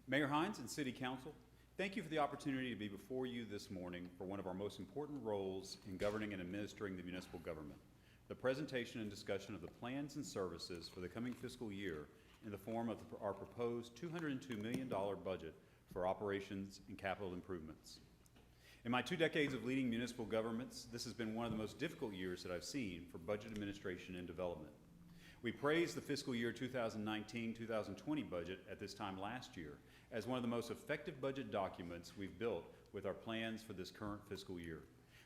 Mayor Hines and City Council, thank you for the opportunity to be before you this morning for one of our most important roles in governing and administering the municipal government, the presentation and discussion of the plans and services for the coming fiscal year in the form of our proposed $202 million budget for operations and capital improvements. In my 2 decades of leading municipal governments, this has been one of the most difficult years that I've seen for budget administration and development. We praised the fiscal year 2019-2020 budget at this time last year as one of the most effective budget documents we've built with our plans for this current fiscal year,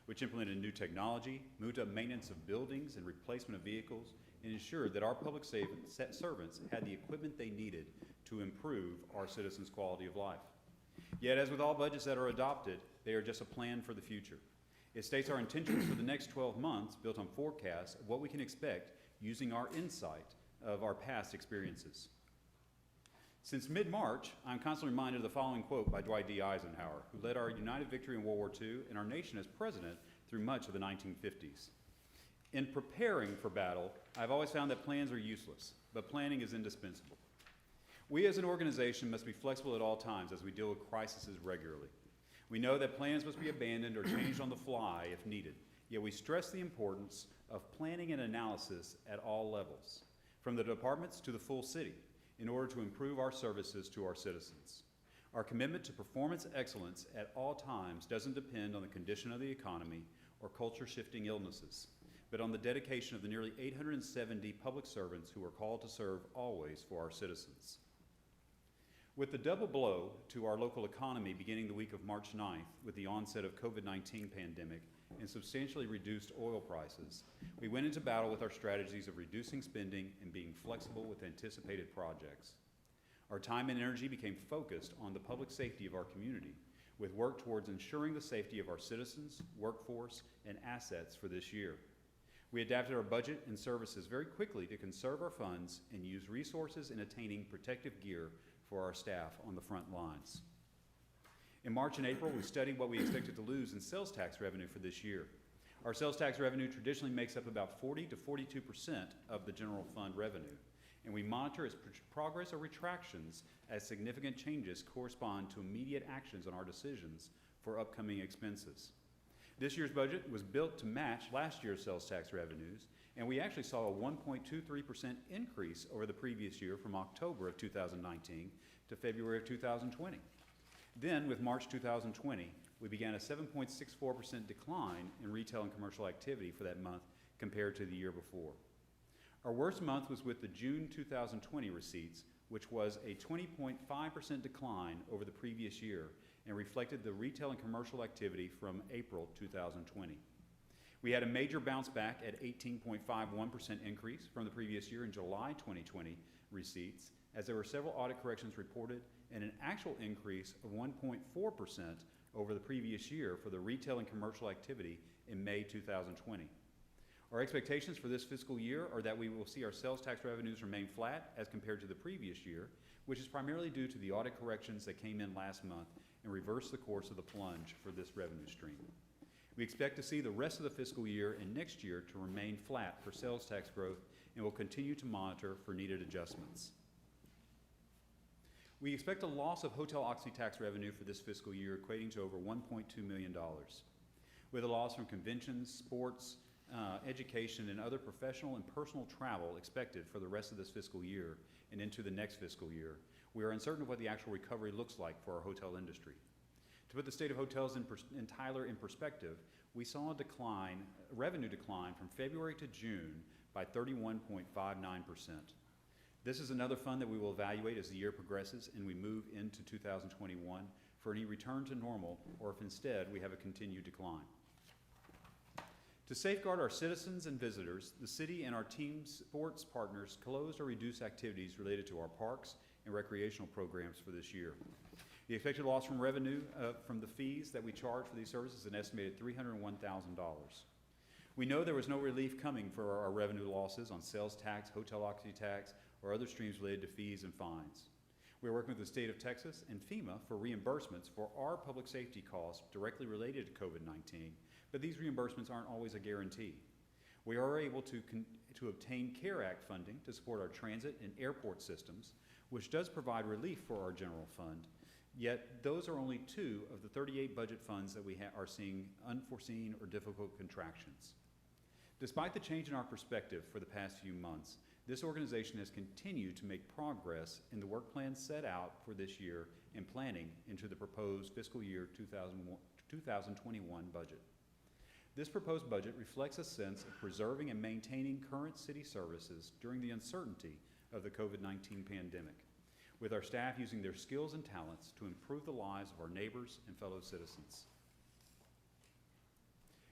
which implemented new technology, moved up maintenance of buildings and replacement of vehicles, and ensured that our public servants had the equipment they needed to improve our citizens' quality of life. Yet, as with all budgets that are adopted, they are just a plan for the future. It states our intentions for the next 12 months built on forecasts of what we can expect using our insight of our past experiences. Since mid-March, I'm constantly reminded of the following quote by Dwight D. Eisenhower, who led our united victory in World War II and our nation as president through much of the 1950s. In preparing for battle, I've always found that plans are useless, but planning is indispensable. We as an organization must be flexible at all times as we deal with crises regularly. We know that plans must be abandoned or changed on the fly if needed, yet we stress the importance of planning and analysis at all levels, from the departments to the full city, in order to improve our services to our citizens. Our commitment to performance excellence at all times doesn't depend on the condition of the economy or culture-shifting illnesses, but on the dedication of the nearly 870 public servants who are called to serve always for our citizens. With the double blow to our local economy beginning the week of March 9th with the onset of COVID-19 pandemic and substantially reduced oil prices, we went into battle with our strategies of reducing spending and being flexible with anticipated projects. Our time and energy became focused on the public safety of our community, with work towards ensuring the safety of our citizens, workforce, and assets for this year. We adapted our budget and services very quickly to conserve our funds and use resources in attaining protective gear for our staff on the front lines. In March and April, we studied what we expected to lose in sales tax revenue for this year. Our sales tax revenue traditionally makes up about 40 to 42% of the general fund revenue, and we monitor its progress or retractions as significant changes correspond to immediate actions on our decisions for upcoming expenses. This year's budget was built to match last year's sales tax revenues, and we actually saw a 1.23% increase over the previous year from October of 2019 to February of 2020. Then, with March 2020, we began a 7.64% decline in retail and commercial activity for that month compared to the year before. Our worst month was with the June 2020 receipts, which was a 20.5% decline over the previous year and reflected the retail and commercial activity from April 2020. We had a major bounce back at 18.51% increase from the previous year in July 2020 receipts, as there were several audit corrections reported and an actual increase of 1.4% over the previous year for the retail and commercial activity in May 2020. Our expectations for this fiscal year are that we will see our sales tax revenues remain flat as compared to the previous year, which is primarily due to the audit corrections that came in last month and reversed the course of the plunge for this revenue stream. We expect to see the rest of the fiscal year and next year to remain flat for sales tax growth and will continue to monitor for needed adjustments. We expect a loss of hotel occupancy tax revenue for this fiscal year equating to over $1.2 million. With a loss from conventions, sports, education, and other professional and personal travel expected for the rest of this fiscal year and into the next fiscal year, we are uncertain of what the actual recovery looks like for our hotel industry. To put the state of hotels in Tyler in perspective, we saw a revenue decline from February to June by 31.59%. This is another fund that we will evaluate as the year progresses and we move into 2021 for any return to normal, or if instead we have a continued decline. To safeguard our citizens and visitors, the city and our team sports partners closed or reduced activities related to our parks and recreational programs for this year. The expected loss from revenue from the fees that we charge for these services is an estimated $301,000. We know there was no relief coming for our revenue losses on sales tax, hotel occupancy tax, or other streams related to fees and fines. We are working with the state of Texas and FEMA for reimbursements for our public safety costs directly related to COVID-19, but these reimbursements aren't always a guarantee. We are able to obtain CARE Act funding to support our transit and airport systems, which does provide relief for our general fund, yet those are only 2 of the 38 budget funds that we are seeing unforeseen or difficult contractions. Despite the change in our perspective for the past few months, this organization has continued to make progress in the work plan set out for this year and planning into the proposed fiscal year 2021 budget. This proposed budget reflects a sense of preserving and maintaining current city services during the uncertainty of the COVID-19 pandemic, with our staff using their skills and talents to improve the lives of our neighbors and fellow citizens.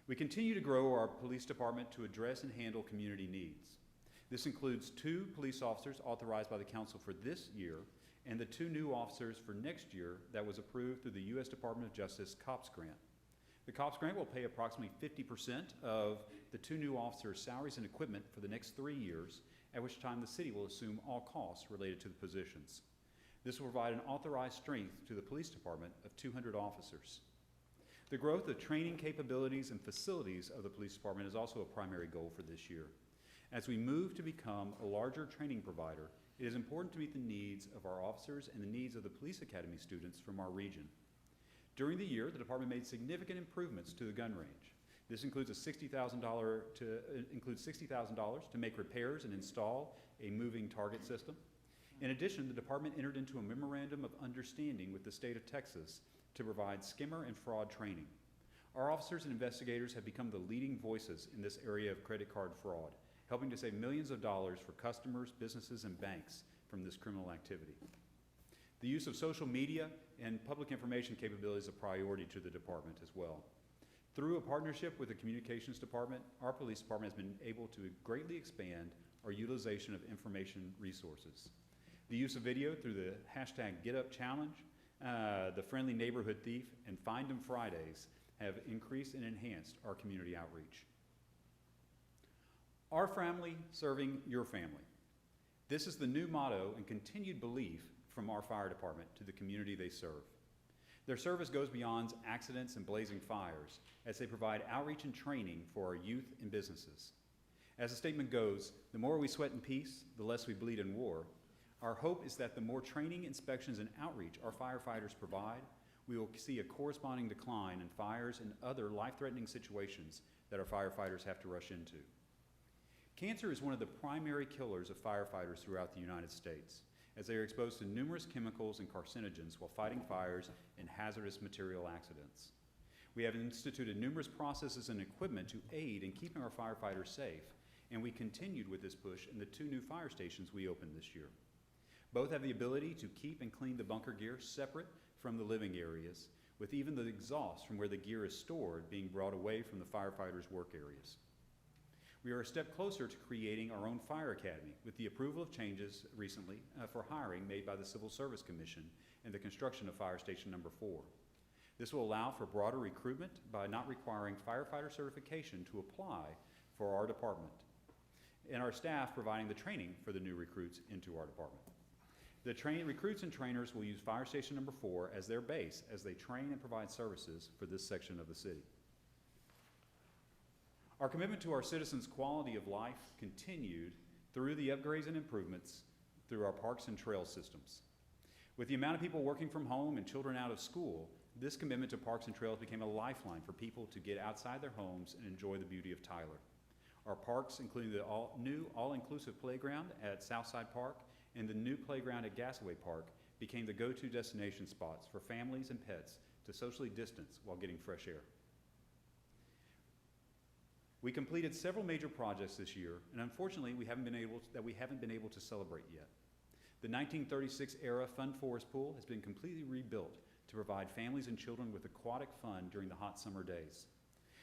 We continue to grow our police department to address and handle community needs. This includes 2 police officers authorized by the council for this year and the 2 new officers for next year that was approved through the U.S. Department of Justice COPS grant. The COPS grant will pay approximately 50% of the 2 new officers' salaries and equipment for the next 3 years, at which time the city will assume all costs related to the positions. This will provide an authorized strength to the police department of 200 officers. The growth of training capabilities and facilities of the police department is also a primary goal for this year. As we move to become a larger training provider, it is important to meet the needs of our officers and the needs of the police academy students from our region. During the year, the department made significant improvements to the gun range. This includes $60,000 to make repairs and install a moving target system. In addition, the department entered into a memorandum of understanding with the state of Texas to provide skimmer and fraud training. Our officers and investigators have become the leading voices in this area of credit card fraud, helping to save millions of dollars for customers, businesses, and banks from this criminal activity. The use of social media and public information capabilities is a priority to the department as well. Through a partnership with the communications department, our police department has been able to greatly expand our utilization of information resources. The use of video through the hashtag #GetUpChallenge, the Friendly Neighborhood Thief, and Find 'em Fridays have increased and enhanced our community outreach. Our family serving your family. This is the new motto and continued belief from our fire department to the community they serve. Their service goes beyond accidents and blazing fires as they provide outreach and training for our youth and businesses. As the statement goes, the more we sweat in peace, the less we bleed in war. Our hope is that the more training, inspections, and outreach our firefighters provide, we will see a corresponding decline in fires and other life-threatening situations that our firefighters have to rush into. Cancer is one of the primary killers of firefighters throughout the United States, as they are exposed to numerous chemicals and carcinogens while fighting fires and hazardous material accidents. We have instituted numerous processes and equipment to aid in keeping our firefighters safe, and we continued with this push in the 2 new fire stations we opened this year. Both have the ability to keep and clean the bunker gear separate from the living areas, with even the exhaust from where the gear is stored being brought away from the firefighters' work areas. We are a step closer to creating our own fire academy with the approval of changes recently for hiring made by the Civil Service Commission and the construction of Fire Station Number 4. This will allow for broader recruitment by not requiring firefighter certification to apply for our department, and our staff providing the training for the new recruits into our department. The recruits and trainers will use Fire Station Number 4 as their base as they train and provide services for this section of the city. Our commitment to our citizens' quality of life continued through the upgrades and improvements through our parks and trail systems. With the amount of people working from home and children out of school, this commitment to parks and trails became a lifeline for people to get outside their homes and enjoy the beauty of Tyler. Our parks, including the new all-inclusive playground at Southside Park and the new playground at Gasaway Park, became the go-to destination spots for families and pets to socially distance while getting fresh air. We completed several major projects this year, and unfortunately, we haven't been able to celebrate yet. The 1936 era Fun Forest Pool has been completely rebuilt to provide families and children with aquatic fun during the hot summer days.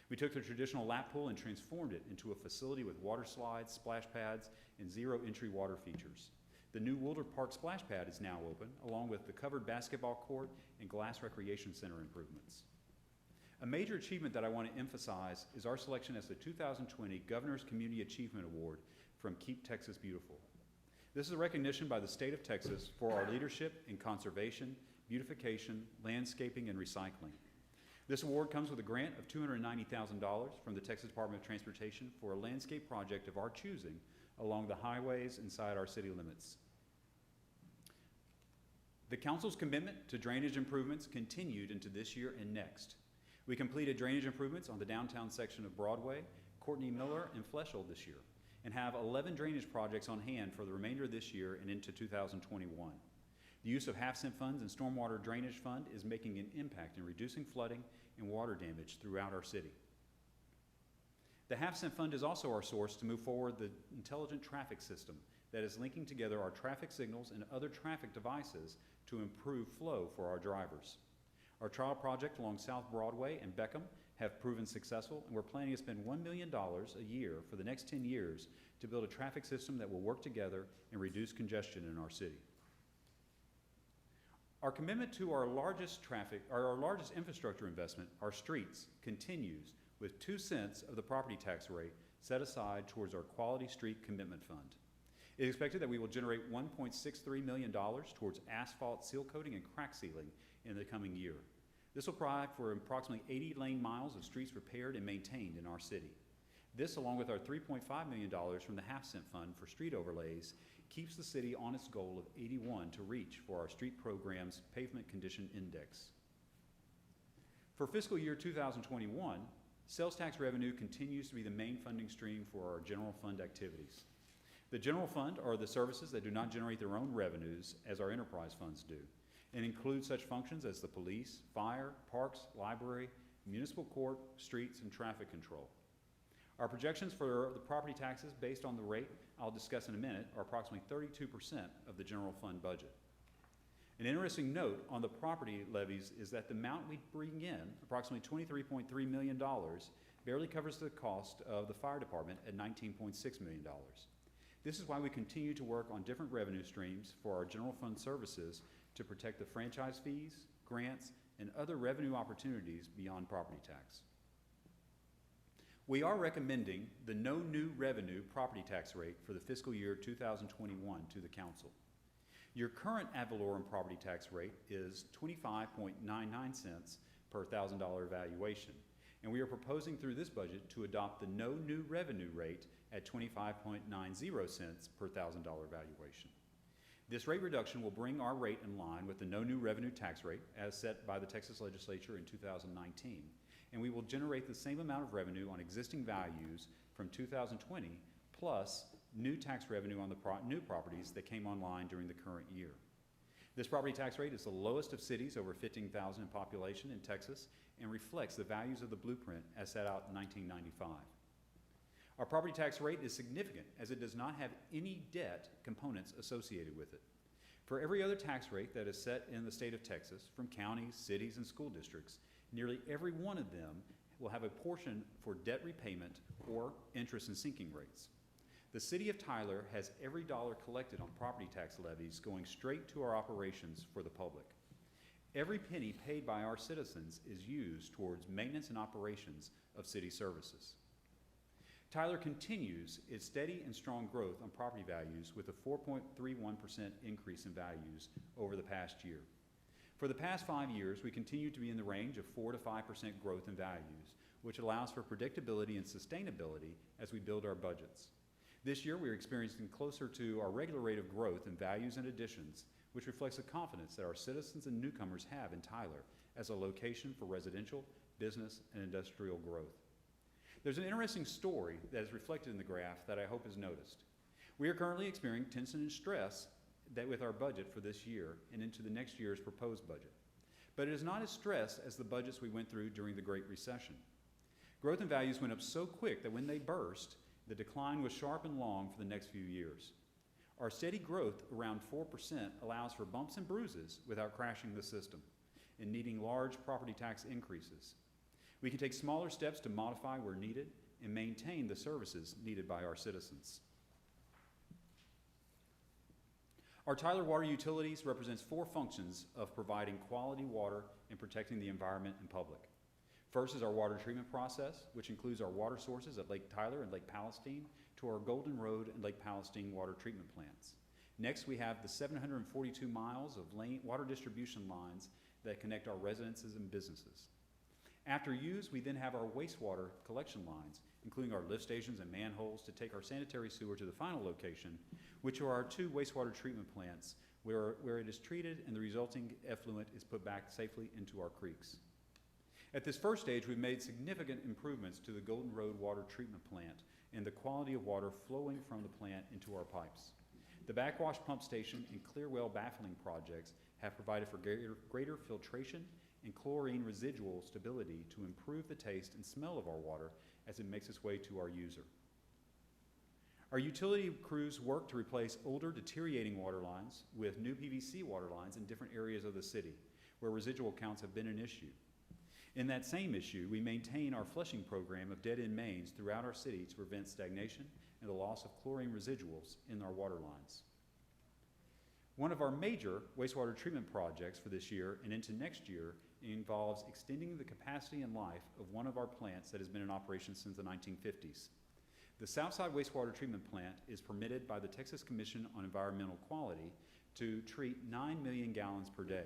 We took the traditional lap pool and transformed it into a facility with water slides, splash pads, and zero entry water features. The new Wilder Park splash pad is now open, along with the covered basketball court and glass recreation center improvements. A major achievement that I want to emphasize is our selection as the 2020 Governor's Community Achievement Award from Keep Texas Beautiful. This is a recognition by the state of Texas for our leadership in conservation, beautification, landscaping, and recycling. This award comes with a grant of $290,000 from the Texas Department of Transportation for a landscape project of our choosing along the highways inside our city limits. The Council's commitment to drainage improvements continued into this year and next. We completed drainage improvements on the downtown section of Broadway, Courtney Miller, and Fleshel this year, and have 11 drainage projects on hand for the remainder of this year and into 2021. The use of half-cent funds and stormwater drainage fund is making an impact in reducing flooding and water damage throughout our city. The half-cent fund is also our source to move forward the intelligent traffic system that is linking together our traffic signals and other traffic devices to improve flow for our drivers. Our trial project along South Broadway and Beckham have proven successful, and we're planning to spend $1 million a year for the next 10 years to build a traffic system that will work together and reduce congestion in our city. Our commitment to our largest infrastructure investment, our streets, continues with 2 cents of the property tax rate set aside towards our Quality Street Commitment Fund. It is expected that we will generate $1.63 million towards asphalt seal coating and crack sealing in the coming year. This will provide for approximately 80 lane miles of streets repaired and maintained in our city. This, along with our $3.5 million from the half-cent fund for street overlays, keeps the city on its goal of 81 to reach for our street program's pavement condition index. For fiscal year 2021, sales tax revenue continues to be the main funding stream for our general fund activities. The general fund are the services that do not generate their own revenues as our enterprise funds do, and include such functions as the police, fire, parks, library, municipal court, streets, and traffic control. Our projections for the property taxes based on the rate I'll discuss in a minute are approximately 32% of the general fund budget. An interesting note on the property levies is that the amount we bring in, approximately $23.3 million, barely covers the cost of the fire department at $19.6 million. This is why we continue to work on different revenue streams for our general fund services to protect the franchise fees, grants, and other revenue opportunities beyond property tax. We are recommending the no new revenue property tax rate for the fiscal year 2021 to the Council. Your current ad valorem property tax rate is 25.99 cents per $1,000 valuation, and we are proposing through this budget to adopt the no new revenue rate at 25.90 cents per $1,000 valuation. This rate reduction will bring our rate in line with the no new revenue tax rate as set by the Texas Legislature in 2019, and we will generate the same amount of revenue on existing values from 2020 plus new tax revenue on the new properties that came online during the current year. This property tax rate is the lowest of cities over 15,000 in population in Texas and reflects the values of the blueprint as set out in 1995. Our property tax rate is significant as it does not have any debt components associated with it. For every other tax rate that is set in the state of Texas, from counties, cities, and school districts, nearly every one of them will have a portion for debt repayment or interest and sinking rates. The City of Tyler has every dollar collected on property tax levies going straight to our operations for the public. Every penny paid by our citizens is used towards maintenance and operations of city services. Tyler continues its steady and strong growth on property values with a 4.31% increase in values over the past year. For the past 5 years, we continue to be in the range of 4 to 5% growth in values, which allows for predictability and sustainability as we build our budgets. This year, we are experiencing closer to our regular rate of growth in values and additions, which reflects the confidence that our citizens and newcomers have in Tyler as a location for residential, business, and industrial growth. There's an interesting story that is reflected in the graph that I hope is noticed. We are currently experiencing tension and stress that with our budget for this year and into the next year's proposed budget. But it is not as stressed as the budgets we went through during the Great Recession. Growth in values went up so quick that when they burst, the decline was sharp and long for the next few years. Our steady growth, around 4%, allows for bumps and bruises without crashing the system and needing large property tax increases. We can take smaller steps to modify where needed and maintain the services needed by our citizens. Our Tyler Water Utilities represents 4 functions of providing quality water and protecting the environment and public. First is our water treatment process, which includes our water sources at Lake Tyler and Lake Palestine to our Golden Road and Lake Palestine water treatment plants. Next, we have the 742 miles of water distribution lines that connect our residences and businesses. After use, we then have our wastewater collection lines, including our lift stations and manholes to take our sanitary sewer to the final location, which are our 2 wastewater treatment plants where it is treated and the resulting effluent is put back safely into our creeks. At this first stage, we've made significant improvements to the Golden Road Water Treatment Plant and the quality of water flowing from the plant into our pipes. The backwash pump station and clear well baffling projects have provided for greater filtration and chlorine residual stability to improve the taste and smell of our water as it makes its way to our user. Our utility crews work to replace older deteriorating water lines with new PVC water lines in different areas of the city where residual counts have been an issue. In that same issue, we maintain our flushing program of dead-end mains throughout our city to prevent stagnation and the loss of chlorine residuals in our water lines. One of our major wastewater treatment projects for this year and into next year involves extending the capacity and life of one of our plants that has been in operation since the 1950s. The Southside Wastewater Treatment Plant is permitted by the Texas Commission on Environmental Quality to treat 9 million gallons per day.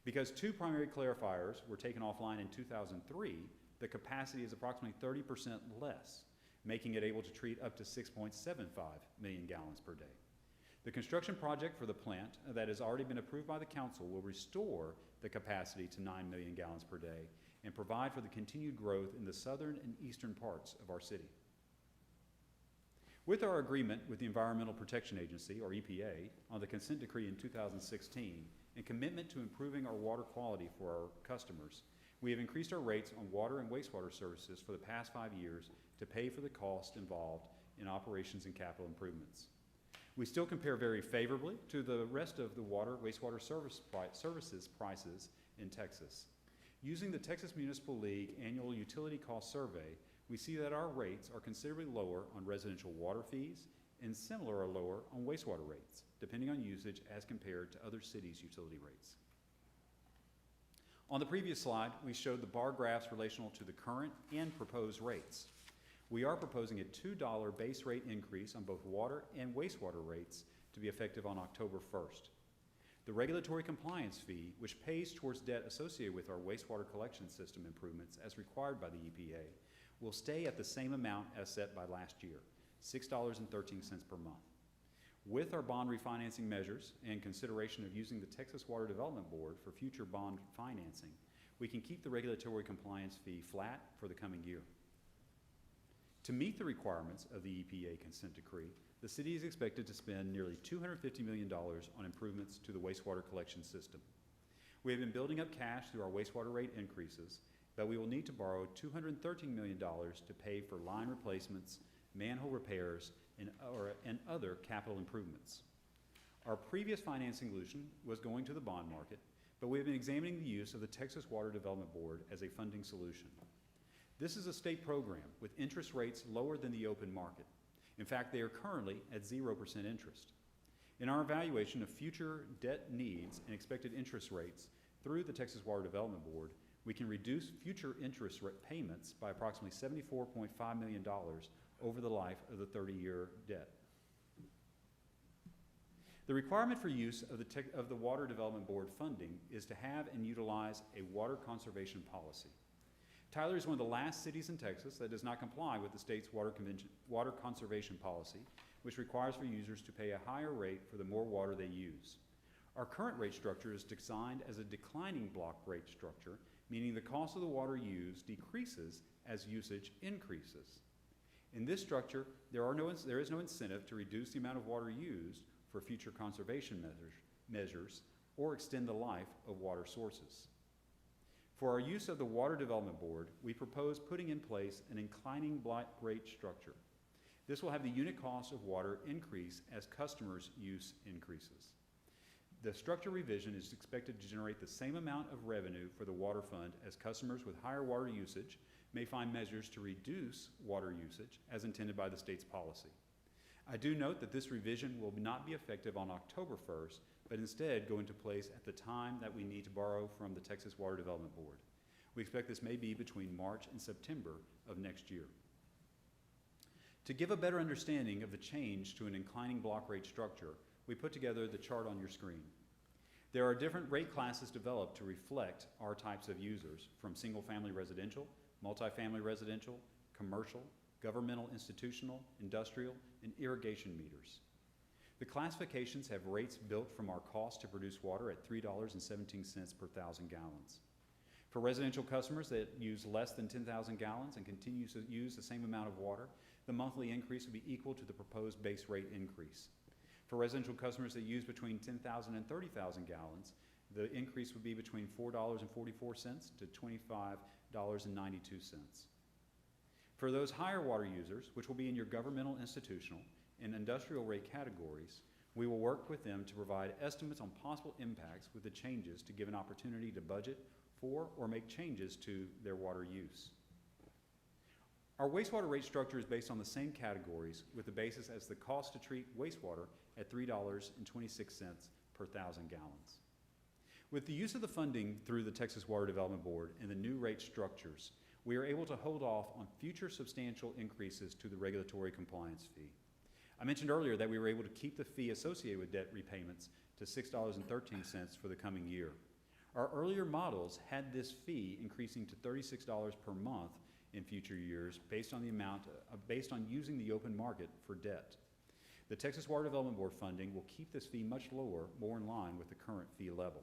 Because 2 primary clarifiers were taken offline in 2003, the capacity is approximately 30% less, making it able to treat up to 6.75 million gallons per day. The construction project for the plant that has already been approved by the council will restore the capacity to 9 million gallons per day and provide for the continued growth in the southern and eastern parts of our city. With our agreement with the Environmental Protection Agency, or EPA, on the consent decree in 2016 and commitment to improving our water quality for our customers, we have increased our rates on water and wastewater services for the past 5 years to pay for the cost involved in operations and capital improvements. We still compare very favorably to the rest of the wastewater services prices in Texas. Using the Texas Municipal League Annual Utility Cost Survey, we see that our rates are considerably lower on residential water fees and similar or lower on wastewater rates, depending on usage as compared to other cities' utility rates. On the previous slide, we showed the bar graphs relational to the current and proposed rates. We are proposing a $2 base rate increase on both water and wastewater rates to be effective on October 1st. The regulatory compliance fee, which pays towards debt associated with our wastewater collection system improvements as required by the EPA, will stay at the same amount as set by last year, $6.13 per month. With our bond refinancing measures and consideration of using the Texas Water Development Board for future bond financing, we can keep the regulatory compliance fee flat for the coming year. To meet the requirements of the EPA consent decree, the city is expected to spend nearly $250 million on improvements to the wastewater collection system. We have been building up cash through our wastewater rate increases, but we will need to borrow $213 million to pay for line replacements, manhole repairs, and other capital improvements. Our previous financing solution was going to the bond market, but we have been examining the use of the Texas Water Development Board as a funding solution. This is a state program with interest rates lower than the open market. In fact, they are currently at 0% interest. In our evaluation of future debt needs and expected interest rates through the Texas Water Development Board, we can reduce future interest rate payments by approximately $74.5 million over the life of the 30-year debt. The requirement for use of the Water Development Board funding is to have and utilize a water conservation policy. Tyler is one of the last cities in Texas that does not comply with the state's water conservation policy, which requires for users to pay a higher rate for the more water they use. Our current rate structure is designed as a declining block rate structure, meaning the cost of the water used decreases as usage increases. In this structure, there is no incentive to reduce the amount of water used for future conservation measures or extend the life of water sources. For our use of the Water Development Board, we propose putting in place an inclining block rate structure. This will have the unit cost of water increase as customers' use increases. The structure revision is expected to generate the same amount of revenue for the water fund as customers with higher water usage may find measures to reduce water usage as intended by the state's policy. I do note that this revision will not be effective on October 1st, but instead go into place at the time that we need to borrow from the Texas Water Development Board. We expect this may be between March and September of next year. To give a better understanding of the change to an inclining block rate structure, we put together the chart on your screen. There are different rate classes developed to reflect our types of users, from single-family residential, multifamily residential, commercial, governmental institutional, industrial, and irrigation meters. The classifications have rates built from our cost to produce water at $3.17 per thousand gallons. For residential customers that use less than 10,000 gallons and continue to use the same amount of water, the monthly increase will be equal to the proposed base rate increase. For residential customers that use between 10,000 and 30,000 gallons, the increase would be between $4.44 to $25.92. For those higher water users, which will be in your governmental, institutional, and industrial rate categories, we will work with them to provide estimates on possible impacts with the changes to give an opportunity to budget for or make changes to their water use. Our wastewater rate structure is based on the same categories, with the basis as the cost to treat wastewater at $3.26 per thousand gallons. With the use of the funding through the Texas Water Development Board and the new rate structures, we are able to hold off on future substantial increases to the regulatory compliance fee. I mentioned earlier that we were able to keep the fee associated with debt repayments to $6.13 for the coming year. Our earlier models had this fee increasing to $36 per month in future years based on using the open market for debt. The Texas Water Development Board funding will keep this fee much lower, more in line with the current fee level.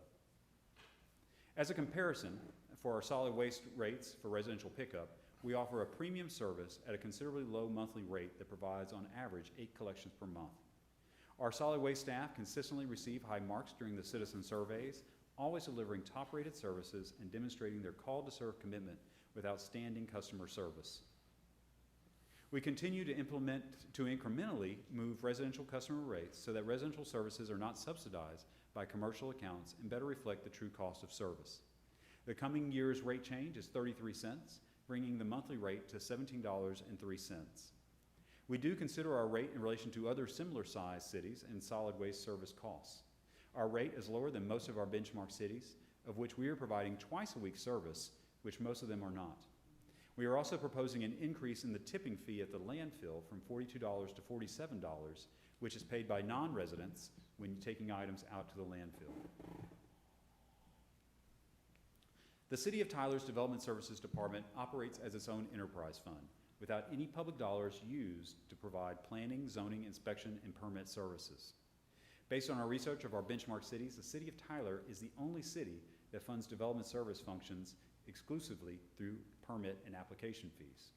As a comparison, for our solid waste rates for residential pickup, we offer a premium service at a considerably low monthly rate that provides on average 8 collections per month. Our solid waste staff consistently receive high marks during the citizen surveys, always delivering top-rated services and demonstrating their call-to-serve commitment with outstanding customer service. We continue to incrementally move residential customer rates so that residential services are not subsidized by commercial accounts and better reflect the true cost of service. The coming year's rate change is 33 cents, bringing the monthly rate to $17.03. We do consider our rate in relation to other similar-sized cities and solid waste service costs. Our rate is lower than most of our benchmark cities, of which we are providing twice-a-week service, which most of them are not. We are also proposing an increase in the tipping fee at the landfill from $42 to $47, which is paid by non-residents when taking items out to the landfill. The City of Tyler's Development Services Department operates as its own enterprise fund, without any public dollars used to provide planning, zoning, inspection, and permit services. Based on our research of our benchmark cities, the City of Tyler is the only city that funds development service functions exclusively through permit and application fees.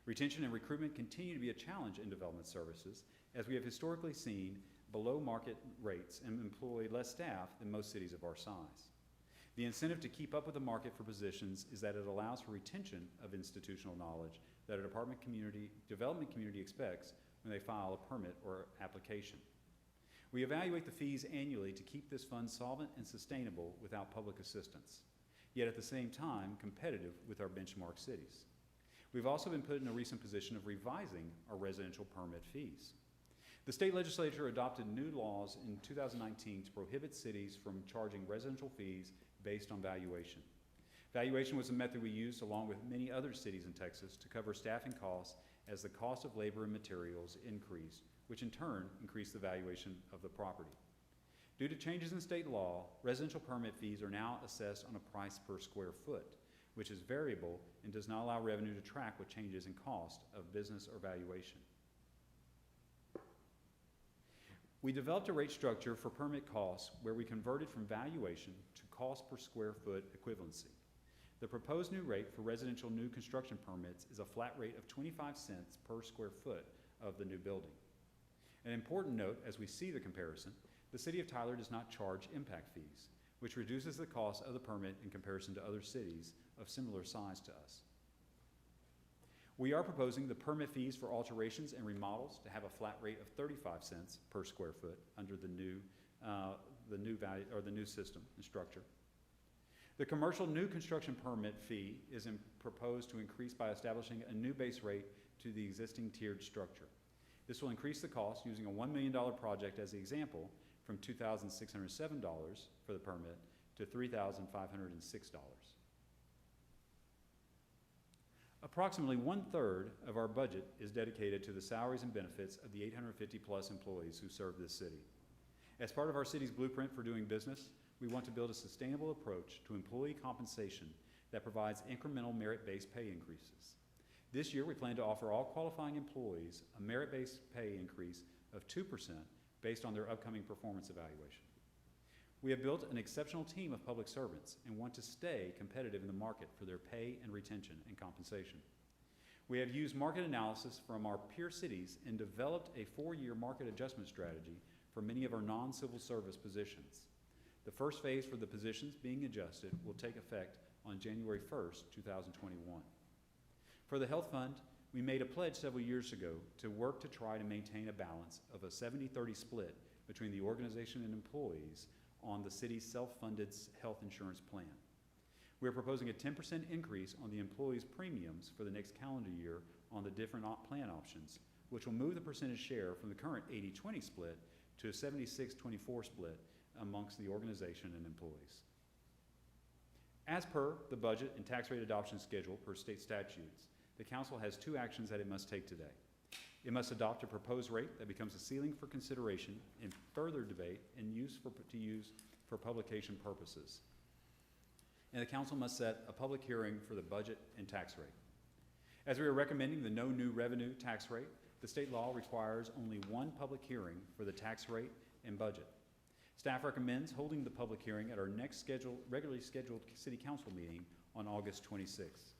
Retention and recruitment continue to be a challenge in development services, as we have historically seen below market rates and employ less staff than most cities of our size. The incentive to keep up with the market for positions is that it allows for retention of institutional knowledge that a development community expects when they file a permit or application. We evaluate the fees annually to keep this fund solvent and sustainable without public assistance, yet at the same time competitive with our benchmark cities. We've also been put in a recent position of revising our residential permit fees. The state legislature adopted new laws in 2019 to prohibit cities from charging residential fees based on valuation. Valuation was a method we used along with many other cities in Texas to cover staffing costs as the cost of labor and materials increased, which in turn increased the valuation of the property. Due to changes in state law, residential permit fees are now assessed on a price per square foot, which is variable and does not allow revenue to track with changes in cost of business or valuation. We developed a rate structure for permit costs where we converted from valuation to cost per square foot equivalency. The proposed new rate for residential new construction permits is a flat rate of 25 cents per square foot of the new building. An important note as we see the comparison, the City of Tyler does not charge impact fees, which reduces the cost of the permit in comparison to other cities of similar size to us. We are proposing the permit fees for alterations and remodels to have a flat rate of 35 cents per square foot under the new system and structure. The commercial new construction permit fee is proposed to increase by establishing a new base rate to the existing tiered structure. This will increase the cost using a $1 million project as the example from $2,607 for the permit to $3,506. Approximately 1/3 of our budget is dedicated to the salaries and benefits of the 850 plus employees who serve this city. As part of our city's blueprint for doing business, we want to build a sustainable approach to employee compensation that provides incremental merit-based pay increases. This year, we plan to offer all qualifying employees a merit-based pay increase of 2% based on their upcoming performance evaluation. We have built an exceptional team of public servants and want to stay competitive in the market for their pay and retention and compensation. We have used market analysis from our peer cities and developed a 4-year market adjustment strategy for many of our non-civil service positions. The first phase for the positions being adjusted will take effect on January 1st, 2021. For the health fund, we made a pledge several years ago to work to try to maintain a balance of a 70-30 split between the organization and employees on the city's self-funded health insurance plan. We are proposing a 10% increase on the employees' premiums for the next calendar year on the different plan options, which will move the percentage share from the current 80-20 split to a 76-24 split amongst the organization and employees. As per the budget and tax rate adoption schedule per state statutes, the council has 2 actions that it must take today. It must adopt a proposed rate that becomes a ceiling for consideration and further debate and use for publication purposes. And the council must set a public hearing for the budget and tax rate. As we are recommending the no new revenue tax rate, the state law requires only 1 public hearing for the tax rate and budget. Staff recommends holding the public hearing at our next regularly scheduled city council meeting on August 26th.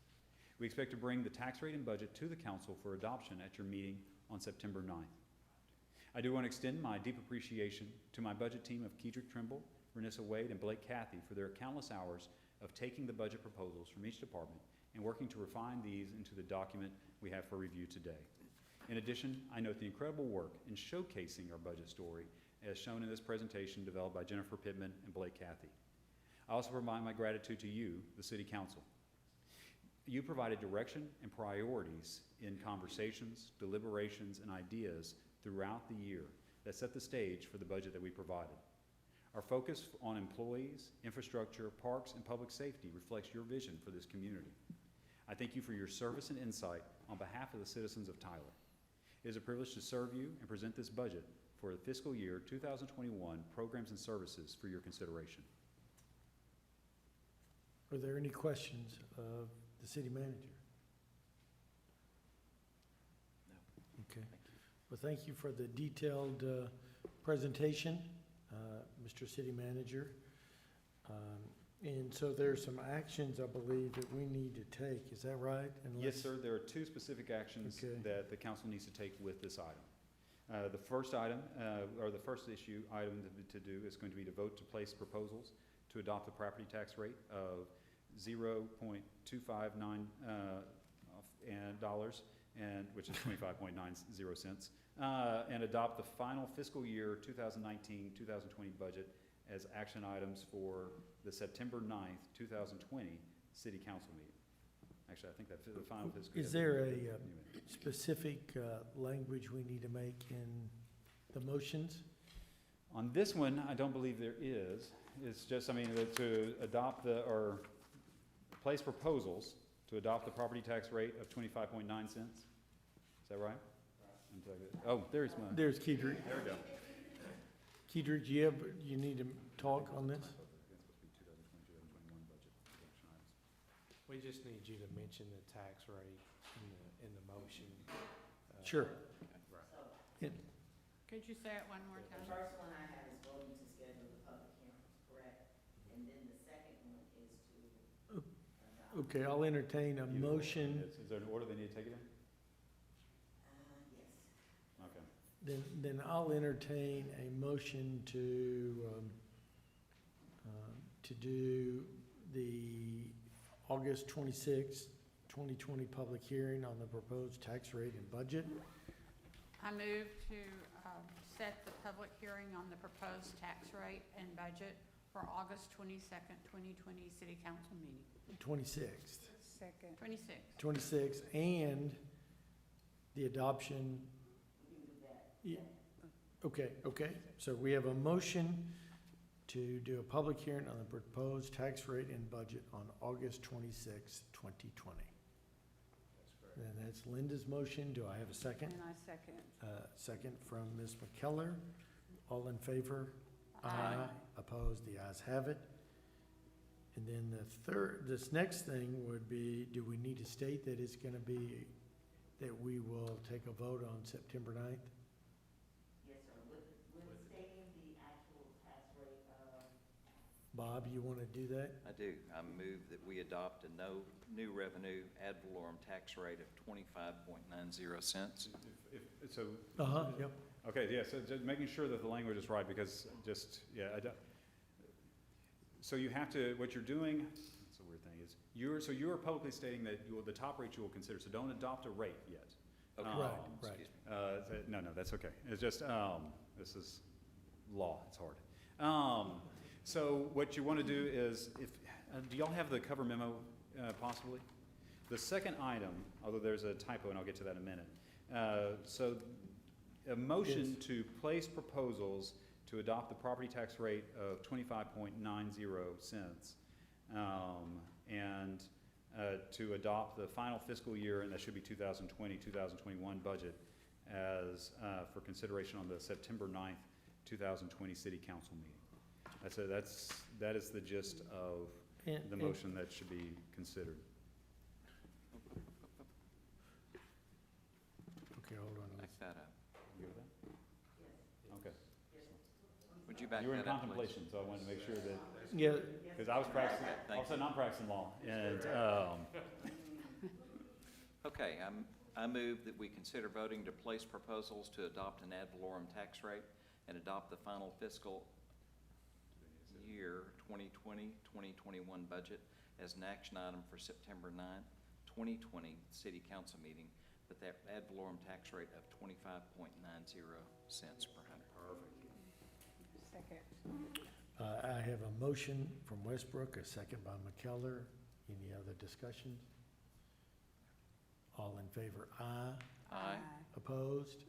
We expect to bring the tax rate and budget to the council for adoption at your meeting on September 9th. I do want to extend my deep appreciation to my budget team of Kedrick Trimble, Renessa Wade, and Blake Cathy for their countless hours of taking the budget proposals from each department and working to refine these into the document we have for review today. In addition, I note the incredible work in showcasing our budget story as shown in this presentation developed by Jennifer Pittman and Blake Cathy. I also provide my gratitude to you, the City Council. You provided direction and priorities in conversations, deliberations, and ideas throughout the year that set the stage for the budget that we provided. Our focus on employees, infrastructure, parks, and public safety reflects your vision for this community. I thank you for your service and insight on behalf of the citizens of Tyler. It is a privilege to serve you and present this budget for the fiscal year 2021 programs and services for your consideration. Are there any questions of the city manager? No. Okay. Well, thank you for the detailed presentation, Mr. City Manager. And so there's some actions, I believe, that we need to take. Is that right? Yes, sir. There are 2 specific actions that the council needs to take with this item. The first item, or the first item to do is going to be to vote to place proposals to adopt the property tax rate of $0.259 dollars, which is 25.90 cents, and adopt the final fiscal year 2019-2020 budget as action items for the September 9th, 2020 City Council meeting. Actually, I think that's the final fiscal year. Is there a specific language we need to make in the motions? On this one, I don't believe there is. It's just, to adopt or place proposals to adopt the property tax rate of 25.9 cents. Is that right? Oh, there's mine. There's Kedrick. There we go. Kedrick, you need to talk on this? We just need you to mention the tax rate in the motion. Sure. Right. Could you say it one more time? The first one I have is voting to schedule the public hearings, correct? And then the second one is to adopt. Okay, I'll entertain a motion. Is there an order they need to take it in? Yes. Okay. Then I'll entertain a motion to do the August 26, 2020 public hearing on the proposed tax rate and budget. I move to set the public hearing on the proposed tax rate and budget for August 22nd, 2020 City Council meeting. 26th. Second. 26. 26, and the adoption. Yeah. Okay. So we have a motion to do a public hearing on the proposed tax rate and budget on August 26, 2020. And that's Linda's motion. Do I have a second? And I second. Second from Ms. McKellar. All in favor? Aye. Opposed, the ayes have it. And then this next thing would be, do we need to state that it's gonna be, that we will take a vote on September 9th? Yes, sir, with stating the actual tax rate of, Bob, you wanna do that? I do. I move that we adopt a no new revenue ad valorem tax rate of 25.90 cents. So, Yep. okay, yeah, so just making sure that the language is right, because just, yeah, so you have to, what you're doing, that's a weird thing, is you're publicly stating that the top rate you will consider, so don't adopt a rate yet. Okay. Right, Excuse right. me. No, that's okay. It's just, this is law, it's hard. So what you want to do is, do y'all have the cover memo, possibly? The second item, although there's a typo, and I'll get to that in a minute. So a motion Yes. to place proposals to adopt the property tax rate of 25.90 cents, and to adopt the final fiscal year, and that should be 2020, 2021 budget, as for consideration on the September 9th, 2020 City Council meeting. That is the gist of the motion that should be considered. Okay, hold on. Back that up. You good with that? yes, Okay. Would you back You were in that up, please? contemplation, so I wanted to make sure that, Yeah, because I was practicing, Okay, all thank of a sudden I'm practicing law, and, Okay, I move that we consider voting to place proposals to adopt an ad valorem tax rate and adopt the final fiscal year 2020, 2021 budget as an action item for September 9th, 2020 City Council meeting, but that ad valorem tax rate of 25.90 cents per hundred. Second. I have a motion from Westbrook, a second by McKellar. Any other discussions? All in favor, aye. Aye. Opposed?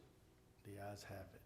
The ayes have it.